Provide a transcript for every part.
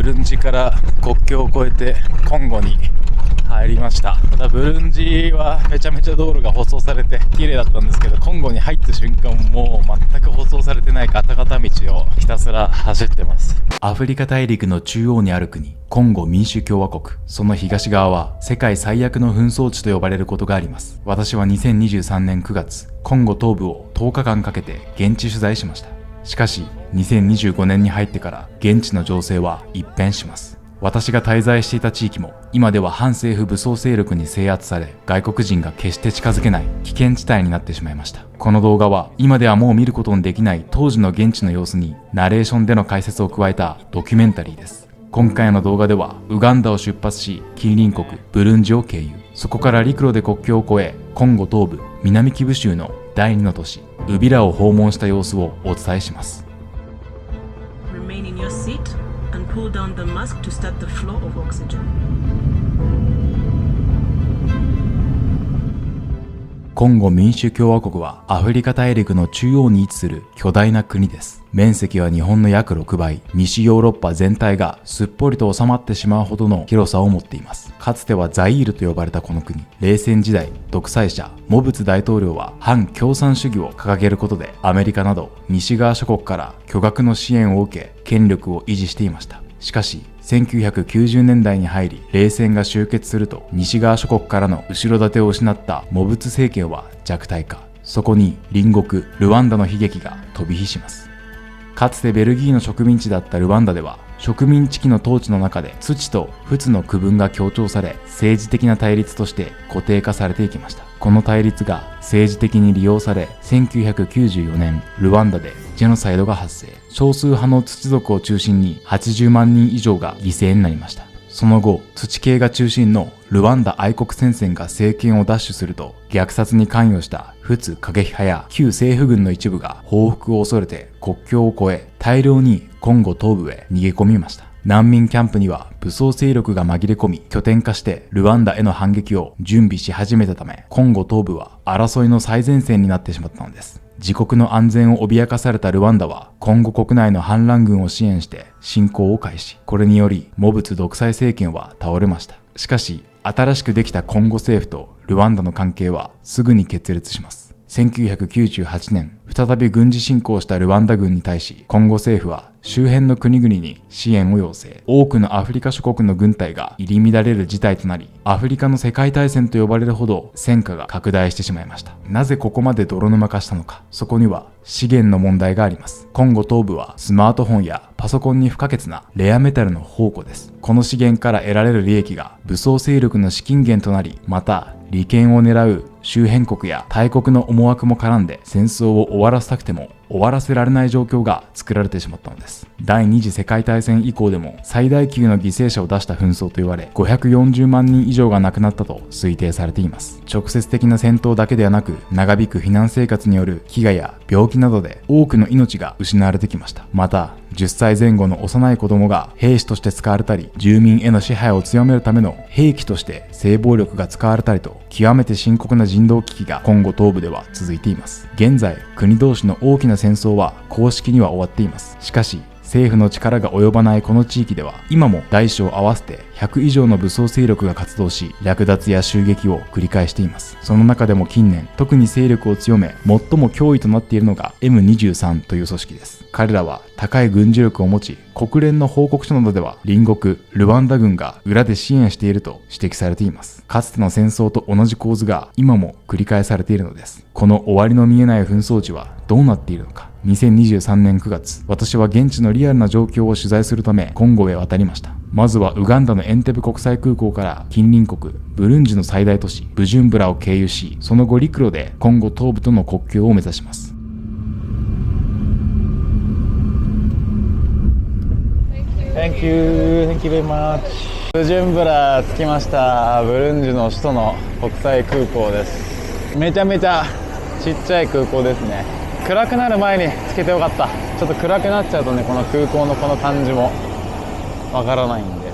ブルンジから国境を越えてコンゴに入りました。ただブルンジはめちゃめちゃ道路が舗装されて綺麗だったんですけど、コンゴに入った瞬間もう全く舗装されてないガタガタ道をひたすら走ってます。アフリカ大陸の中央にある国、コンゴ民主共和国。その東側は世界最悪の紛争地と呼ばれることがあります。私は2023年9月、コンゴ東部を10日間かけて現地取材しました。しかし2025年に入ってから現地の情勢は一変します。私が滞在していた地域も今では反政府武装勢力に制圧され、外国人が決して近づけない危険地帯になってしまいました。この動画は今ではもう見ることのできない当時の現地の様子にナレーションでの解説を加えたドキュメンタリーです。今回の動画ではウガンダを出発し、近隣国ブルンジを経由、そこから陸路で国境を越え、コンゴ東部南キブ州の第2の都市ウビラを訪問した様子をお伝えします。Remain in your seat and pull down the mask to start the flow of oxygen. コンゴ民主共和国はアフリカ大陸の中央に位置する巨大な国です。面積は日本の約6倍、西ヨーロッパ全体がすっぽりと収まってしまうほどの広さを持っています。かつてはザイールと呼ばれたこの国、冷戦時代、独裁者モブツ大統領は反共産主義を掲げることで、アメリカなど西側諸国から巨額の支援を受け、権力を維持していました。しかし1990年代に入り、冷戦が終結すると西側諸国からの後ろ盾を失ったモブツ政権は弱体化。そこに隣国ルワンダの悲劇が飛び火します。かつてベルギーの植民地だったルワンダでは、植民地期の統治の中で土と仏の区分が強調され、政治的な対立として固定化されていきました。この対立が政治的に利用され、1994年ルワンダでジェノサイドが発生。少数派の土族を中心に80万人以上が犠牲になりました。その後、土系が中心のルワンダ愛国戦線が政権を奪取すると、虐殺に関与した仏過激派や旧政府軍の一部が報復を恐れて国境を越え、大量にコンゴ東部へ逃げ込みました。難民キャンプには武装勢力が紛れ込み、拠点化してルワンダへの反撃を準備し始めたため、コンゴ東部は争いの最前線になってしまったのです。自国の安全を脅かされたルワンダは、コンゴ国内の反乱軍を支援して侵攻を開始。これによりモブツ独裁政権は倒れました。しかし新しくできたコンゴ政府とルワンダの関係はすぐに決裂します。1998年、再び軍事侵攻したルワンダ軍に対し、コンゴ政府は周辺の国々に支援を要請。多くのアフリカ諸国の軍隊が入り乱れる事態となり、アフリカの世界大戦と呼ばれるほど戦火が拡大してしまいました。なぜここまで泥沼化したのか。そこには資源の問題があります。コンゴ東部はスマートフォンやパソコンに不可欠なレアメタルの宝庫です。この資源から得られる利益が武装勢力の資金源となり、また利権を狙う周辺国や大国の思惑も絡んで、戦争を終わらせたくても終わらせられない状況が作られてしまったのです。第二次世界大戦以降でも最大級の犠牲者を出した紛争と言われ、540万人以上が亡くなったと推定されています。直接的な戦闘だけではなく、長引く避難生活による飢餓や病気などで多くの命が失われてきました。また10歳前後の幼い子供が兵士として使われたり、住民への支配を強めるための兵器として性暴力が使われたりと、極めて深刻な人道危機がコンゴ東部では続いています。現在、国同士の大きな戦争は公式には終わっています。しかし政府の力が及ばないこの地域では、今も大小合わせて100以上の武装勢力が活動し、略奪や襲撃を繰り返しています。その中でも近年、特に勢力を強め、最も脅威となっているのが M23 という組織です。彼らは高い軍事力を持ち、国連の報告書などでは隣国ルワンダ軍が裏で支援していると指摘されています。かつての戦争と同じ構図が今も繰り返されているのです。この終わりの見えない紛争地はどうなっているのか。2023年9月、私は現地のリアルな状況を取材するためコンゴへ渡りました。まずはウガンダのエンテブ国際空港から近隣国ブルンジの最大都市ブジュンブラを経由し、その後陸路でコンゴ東部との国境を目指します。Thank you very much。 ブジュンブラ着きました。ブルンジの首都の国際空港です。めちゃめちゃちっちゃい空港ですね。暗くなる前に着けてよかった。ちょっと暗くなっちゃうとね、この空港のこの感じもわからないんで。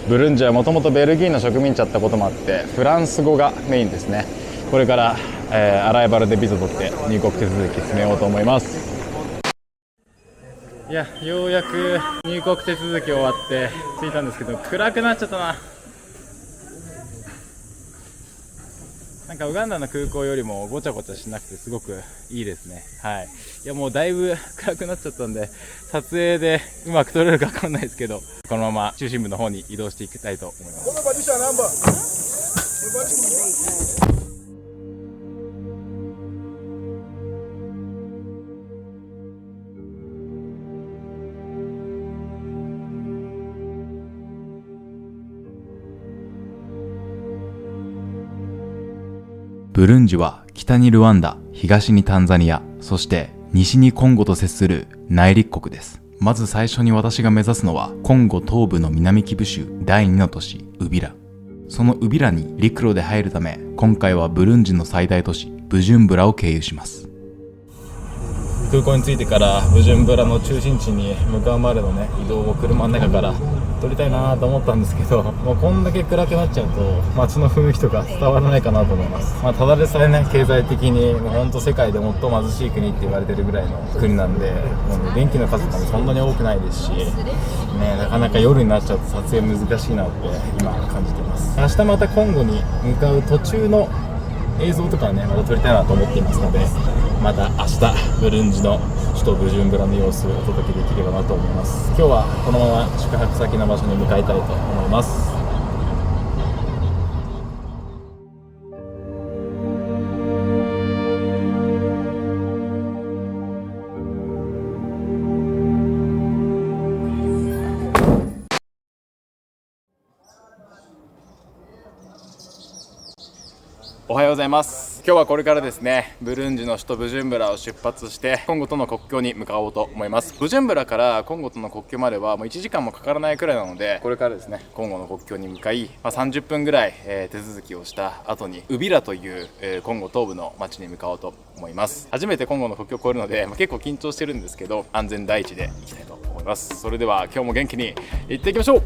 ブルンジはもともとベルギーの植民地だったこともあって、フランス語がメインですね。これから、アライバルでビザ取って入国手続き進めようと思います。いや、ようやく入国手続き終わって着いたんですけど、暗くなっちゃったな。なんかウガンダの空港よりもごちゃごちゃしなくてすごくいいですね。はい。いや、もうだいぶ暗くなっちゃったんで、撮影でうまく撮れるかわかんないですけど、このまま中心部の方に移動していきたいと思います。ブルンジは北にルワンダ、東にタンザニア、そして西にコンゴと接する内陸国です。まず最初に私が目指すのはコンゴ東部の南キブ州第2の都市ウビラ。そのウビラに陸路で入るため、今回はブルンジの最大都市ブジュンブラを経由します。空港に着いてからブジュンブラの中心地に向かうまでのね、移動を車の中から撮りたいなと思ったんですけど、もうこんだけ暗くなっちゃうと街の雰囲気とか伝わらないかなと思います。ただでさえね、経済的にもうほんと世界で最も貧しい国って言われてるぐらいの国なんで、もうね、電気の数とかもそんなに多くないですし、ね、なかなか夜になっちゃうと撮影難しいなって今感じてます。明日またコンゴに向かう途中の映像とかはね、また撮りたいなと思っていますので、また明日ブルンジの首都ブジュンブラの様子をお届けできればなと思います。今日はこのまま宿泊先の場所に向かいたいと思います。おはようございます。今日はこれからですね、ブルンジの首都ブジュンブラを出発してコンゴとの国境に向かおうと思います。ブジュンブラからコンゴとの国境まではもう1時間もかからないくらいなので、これからですね、コンゴの国境に向かい、30分ぐらい、手続きをした後にウビラという、コンゴ東部の町に向かおうと思います。初めてコンゴの国境を越えるので、結構緊張してるんですけど、安全第一で行きたいと思います。それでは今日も元気に行っていきましょう。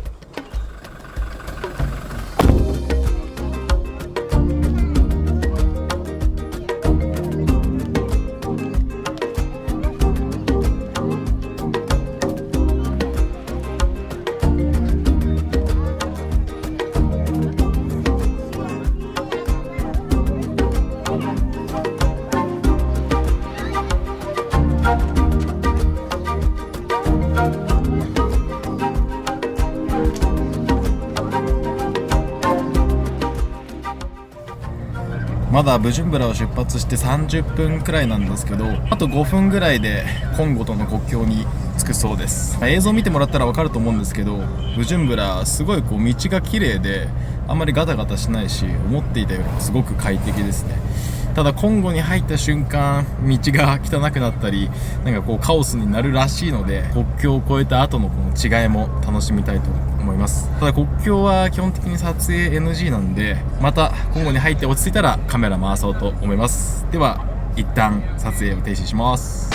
まだブジュンブラを出発して30分くらいなんですけど、あと5分ぐらいでコンゴとの国境に着くそうです。映像見てもらったら分かると思うんですけど、ブジュンブラすごい道が綺麗で、あんまりガタガタしないし、思っていたよりもすごく快適ですね。ただコンゴに入った瞬間、道が汚くなったり、カオスになるらしいので、国境を越えた後のこの違いも楽しみたいと思います。ただ国境は基本的に撮影 NG なんで、またコンゴに入って落ち着いたらカメラ回そうと思います。では一旦撮影を停止します。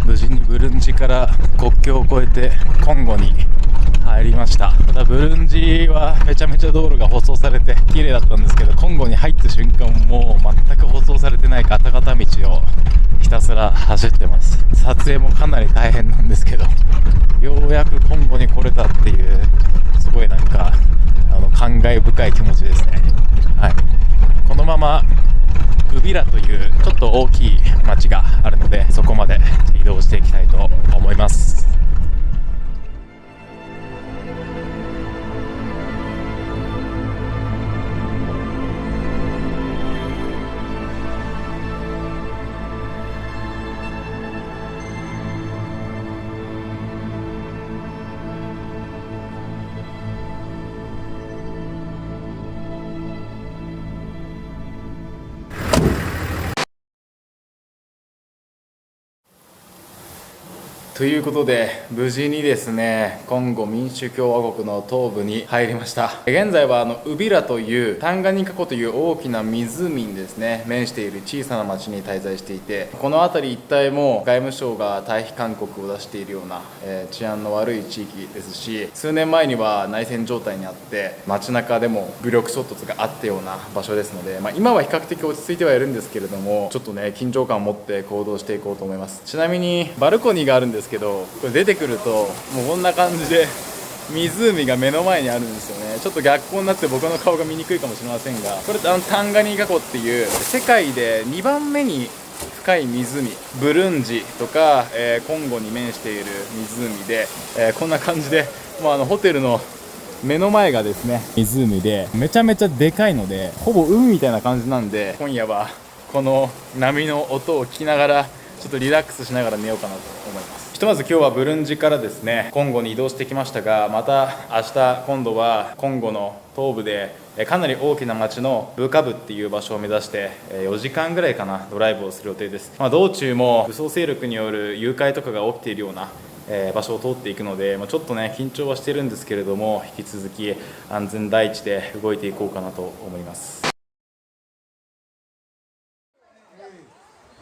無事にブルンジから国境を越えてコンゴに入りました。ただブルンジはめちゃめちゃ道路が舗装されて綺麗だったんですけど、コンゴに入った瞬間もう全く舗装されてないガタガタ道をひたすら走ってます。撮影もかなり大変なんですけど、ようやくコンゴに来れたっていう、すごい感慨深い気持ちですね。はい、このままウビラというちょっと大きい町があるので、そこまで移動していきたいと思います。ということで無事にですねコンゴ民主共和国の東部に入りました。現在はウビラというタンガニカ湖という大きな湖にですね面している小さな町に滞在していて、この辺り一帯も外務省が退避勧告を出しているような、治安の悪い地域ですし、数年前には内戦状態にあって街中でも武力衝突があったような場所ですので、今は比較的落ち着いてはいるんですけれども、ちょっとね緊張感を持って行動していこうと思います。ちなみにバルコニーがあるんですけど、これ出てくるともうこんな感じで湖が目の前にあるんですよね。ちょっと逆光になって僕の顔が見にくいかもしれませんが、これタンガニカ湖っていう世界で2番目に深い湖、ブルンジとか、コンゴに面している湖で、こんな感じでもうホテルの目の前がですね湖でめちゃめちゃでかいので、ほぼ海みたいな感じなんで、今夜はこの波の音を聞きながらちょっとリラックスしながら寝ようかなと思います。ひとまず今日はブルンジからですねコンゴに移動してきましたが、また明日今度はコンゴの東部でかなり大きな町のブカブっていう場所を目指して4時間ぐらいかなドライブをする予定です。道中も武装勢力による誘拐とかが起きているような場所を通っていくので、ちょっとね緊張はしてるんですけれども、引き続き安全第一で動いていこうかなと思います。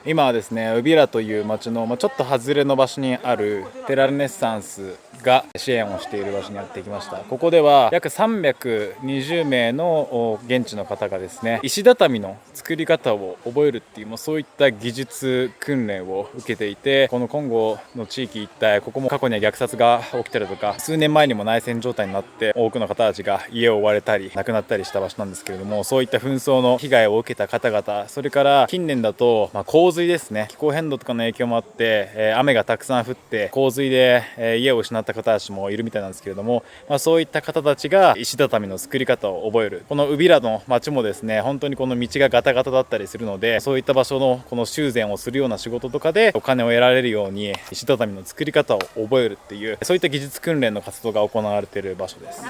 今はですねウビラという町の、ちょっと外れの場所にあるテラルネッサンスが支援をしている場所にやってきました。ここでは約320名の現地の方がですね石畳の作り方を覚えるっていう、そういった技術訓練を受けていて、このコンゴの地域一帯、ここも過去には虐殺が起きたりとか、数年前にも内戦状態になって多くの方たちが家を追われたり亡くなったりした場所なんですけれども、そういった紛争の被害を受けた方々、それから近年だと、洪水ですね、気候変動とかの影響もあって、雨がたくさん降って洪水で、家を失った方たちもいるみたいなんですけれども、そういった方たちが石畳の作り方を覚える。このウビラの町もですね本当にこの道がガタガタだったりするので、そういった場所のこの修繕をするような仕事とかでお金を得られるように石畳の作り方を覚えるっていう、そういった技術訓練の活動が行われている場所です。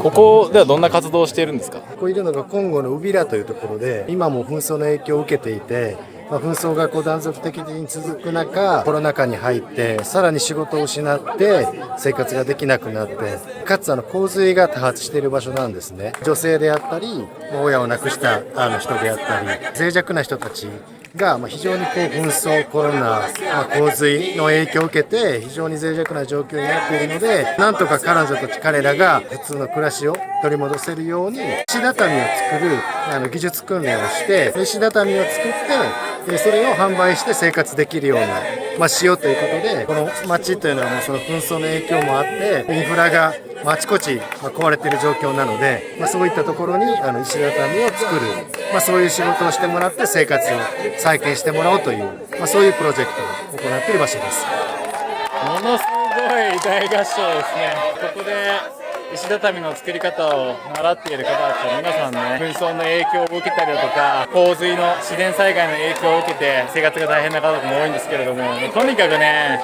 ここではどんな活動をしているんですか？ここいるのがコンゴのウビラというところで、今も紛争の影響を受けていて、紛争が断続的に続く中、コロナ禍に入ってさらに仕事を失って生活ができなくなって、かつ洪水が多発している場所なんですね。女性であったり親を亡くした人であったり、脆弱な人たちが非常に紛争、コロナ、洪水の影響を受けて非常に脆弱な状況になっているので、なんとか彼女たち彼らが普通の暮らしを取り戻せるように石畳を作る技術訓練をして、石畳を作ってそれを販売して生活できるように、しようということで、この町というのはもうその紛争の影響もあってインフラがあちこち壊れている状況なので、そういったところに石畳を作る、そういう仕事をしてもらって生活を再建してもらおうという、そういうプロジェクトを行っている場所です。ものすごい大合唱ですね。ここで石畳の作り方を習っている方たちは皆さんね、紛争の影響を受けたりだとか、洪水の自然災害の影響を受けて生活が大変な方も多いんですけれども、とにかくね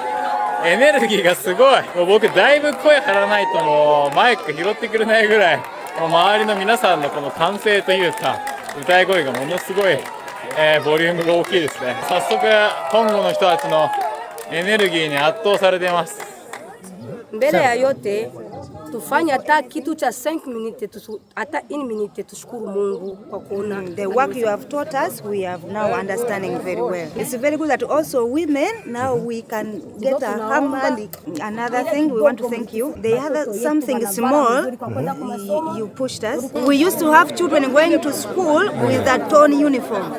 エネルギーがすごい。僕だいぶ声張らないともうマイク拾ってくれないぐらい、周りの皆さんのこの歓声というか歌い声がものすごい、ボリュームが大きいですね。早速コンゴの人たちのエネルギーに圧倒されています。Mbele ya yote tufanye hata kitu cha 5 minutes hata 1 minute tushukuru Mungu kwa kuona. The work you have taught us, we have now understanding very well. It's very good that also women now we can get a hammer. Another thing we want to thank you. The other something small you pushed us. We used to have children going to school with a torn uniform.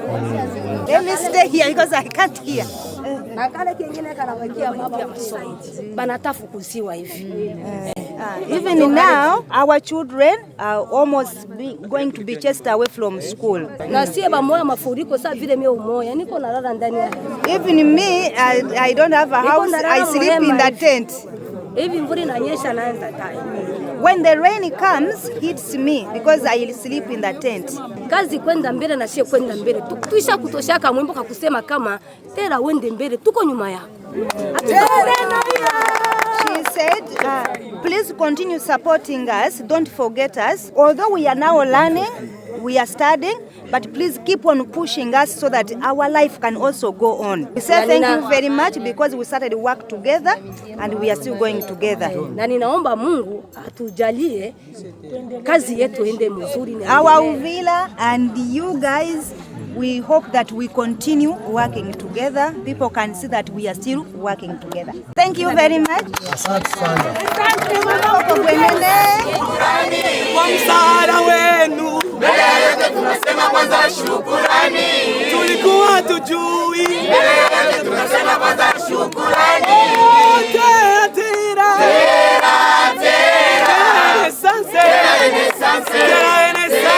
Let me stay here because I can't hear. Na kale kingine kanabakia mambo ya masomo. Banatafukuziwa hivi. Even now, our children are almost going to be chased away from school. Na sie bamoya mafuriko saa vile mimi umoya niko nalala ndani ya. Even me, I don't have a house. I sleep in the tent. Hivi mvua inanyesha naanza tai. When the rain comes, hits me because I sleep in the tent. Kazi kwenda mbele na sie kwenda mbele. Tuisha kutoshaka mwimbo kakusema kama tera wende mbele tuko nyuma yako. She's said, please continue supporting us. Don't forget us. Although we are now learning, we are studying, but please keep on pushing us so that our life can also go on. We say thank you very much because we started work together and we are still going together. Na ninaomba Mungu atujalie kazi yetu ende mzuri. Our Uvira and you guys, we hope that we continue working together. People can see that we are still working together. Thank you very much. Asante sana. Kwa msaada wenu mbele yetu tunasema kwanza shukurani. Tulikuwa tujui mbele yetu tunasema kwanza shukurani. Tera tera Renaissance Renaissance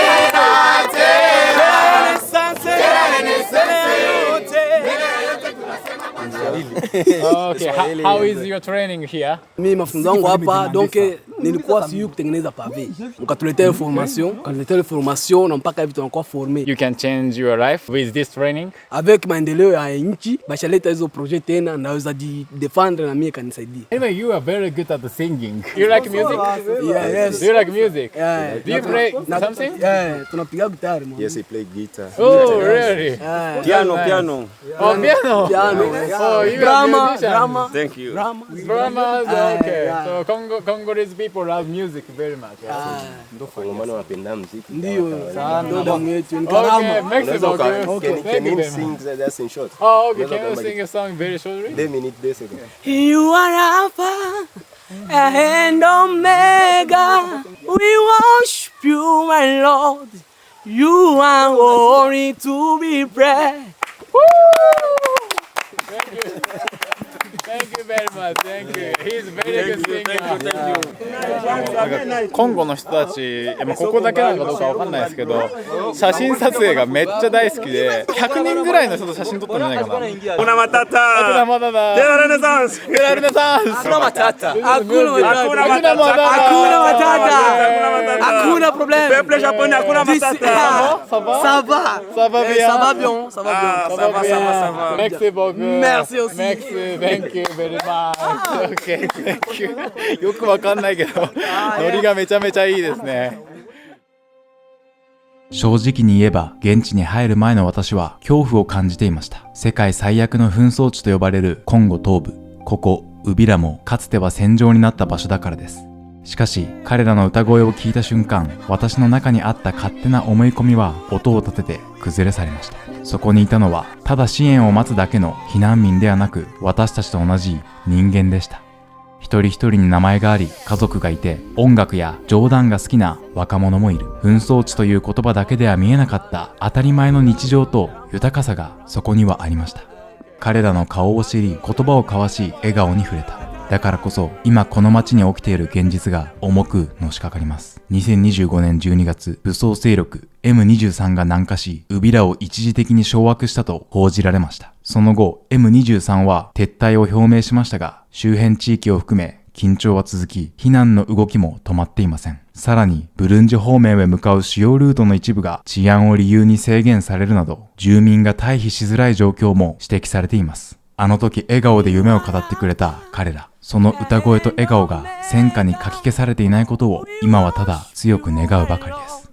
Okay, how is your training here? Mimi mafunzo yangu hapa donc nilikuwa siyo kutengeneza pave. Mkatuletea formation na mpaka hivi tunakuwa formé. You can change your life with this training. Avec maendeleo ya nchi, bashaleta hizo project tena naweza defendre na mimi kanisaidia. Anyway, you are very good at singing. You like music? Yeah, yes. Do you like music? Yeah. Do you play something? Yeah, tunapiga guitar man. Yes, I play guitar. Oh, really? Piano. Oh, piano. Piano. Oh, you are a musician. Drama. Thank you. Dramas, okay. Yeah. So Congolese people love music very much. Wakongomani wanapenda muziki. Ndio sana. Ndio damu yetu ni Okay, karama. Mexico. Can Thank you you very sing much. that in short? Oh, okay. Can you sing a song very shortly? 2 minutes, 2 seconds. You are Alpha and Omega. We worship you, my Lord. You are worthy to be praised. Thank you. Thank you very much. Thank you. He's very good singer. コンゴの人たち、ここだけなのかどうかわかんないですけど、写真撮影がめっちゃ大好きで、100人ぐらいの人と写真撮ったんじゃないかな。Hakuna Matata. Hakuna Matata. De la Renaissance. De la Renaissance. Hakuna Matata. Hakuna Matata. Hakuna Matata. Hakuna problème. Peuple japonais, Hakuna Matata. Ça va? Ça va. Ça va bien. Ça va bien. Ça va bien. Ça va bien. Merci beaucoup. Merci aussi. Merci. Thank you very much. Okay. Thank you. よくわかんないけど、ノリがめちゃめちゃいいですね。正直に言えば現地に入る前の私は恐怖を感じていました。世界最悪の紛争地と呼ばれるコンゴ東部、ここウビラもかつては戦場になった場所だからです。しかし彼らの歌声を聞いた瞬間、私の中にあった勝手な思い込みは音を立てて崩れ去りました。そこにいたのはただ支援を待つだけの避難民ではなく、私たちと同じ人間でした。一人一人に名前があり、家族がいて、音楽や冗談が好きな若者もいる。紛争地という言葉だけでは見えなかった当たり前の日常と豊かさがそこにはありました。彼らの顔を知り、言葉を交わし、笑顔に触れた。だからこそ今この街に起きている現実が重くのしかかります。2025年12月、武装勢力 M23 が南下し、ウビラを一時的に掌握したと報じられました。その後 M23 は撤退を表明しましたが、周辺地域を含め緊張は続き、避難の動きも止まっていません。さらにブルンジ方面へ向かう主要ルートの一部が治安を理由に制限されるなど、住民が退避しづらい状況も指摘されています。あの時笑顔で夢を語ってくれた彼ら、その歌声と笑顔が戦火にかき消されていないことを今はただ強く願うばかりです。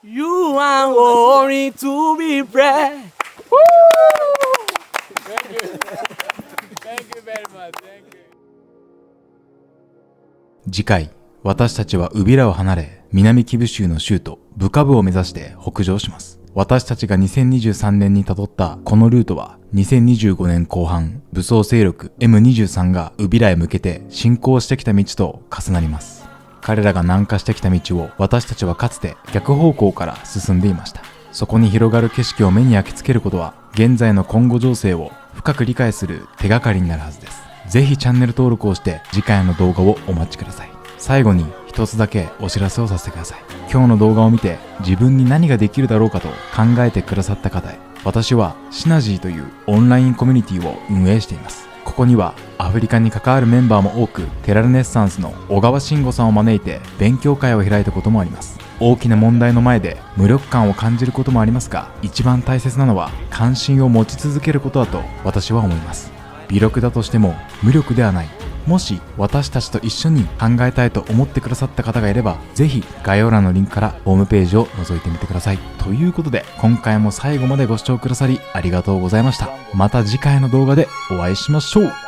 You are worthy to be praised. Thank you. Thank you very much. Thank you. 次回、私たちはウビラを離れ、南キブ州の州都ブカブを目指して北上します。私たちが2023年に辿ったこのルートは、2025年後半、武装勢力 M23 がウビラへ向けて進行してきた道と重なります。彼らが南下してきた道を私たちはかつて逆方向から進んでいました。そこに広がる景色を目に焼き付けることは、現在のコンゴ情勢を深く理解する手がかりになるはずです。ぜひチャンネル登録をして次回の動画をお待ちください。最後に一つだけお知らせをさせてください。今日の動画を見て自分に何ができるだろうかと考えてくださった方へ、私はシナジーというオンラインコミュニティを運営しています。ここにはアフリカに関わるメンバーも多く、テラルネッサンスの小川慎吾さんを招いて勉強会を開いたこともあります。大きな問題の前で無力感を感じることもありますが、一番大切なのは関心を持ち続けることだと私は思います。微力だとしても無力ではない、もし私たちと一緒に考えたいと思ってくださった方がいれば、ぜひ概要欄のリンクからホームページを覗いてみてください。ということで、今回も最後までご視聴くださりありがとうございました。また次回の動画でお会いしましょう。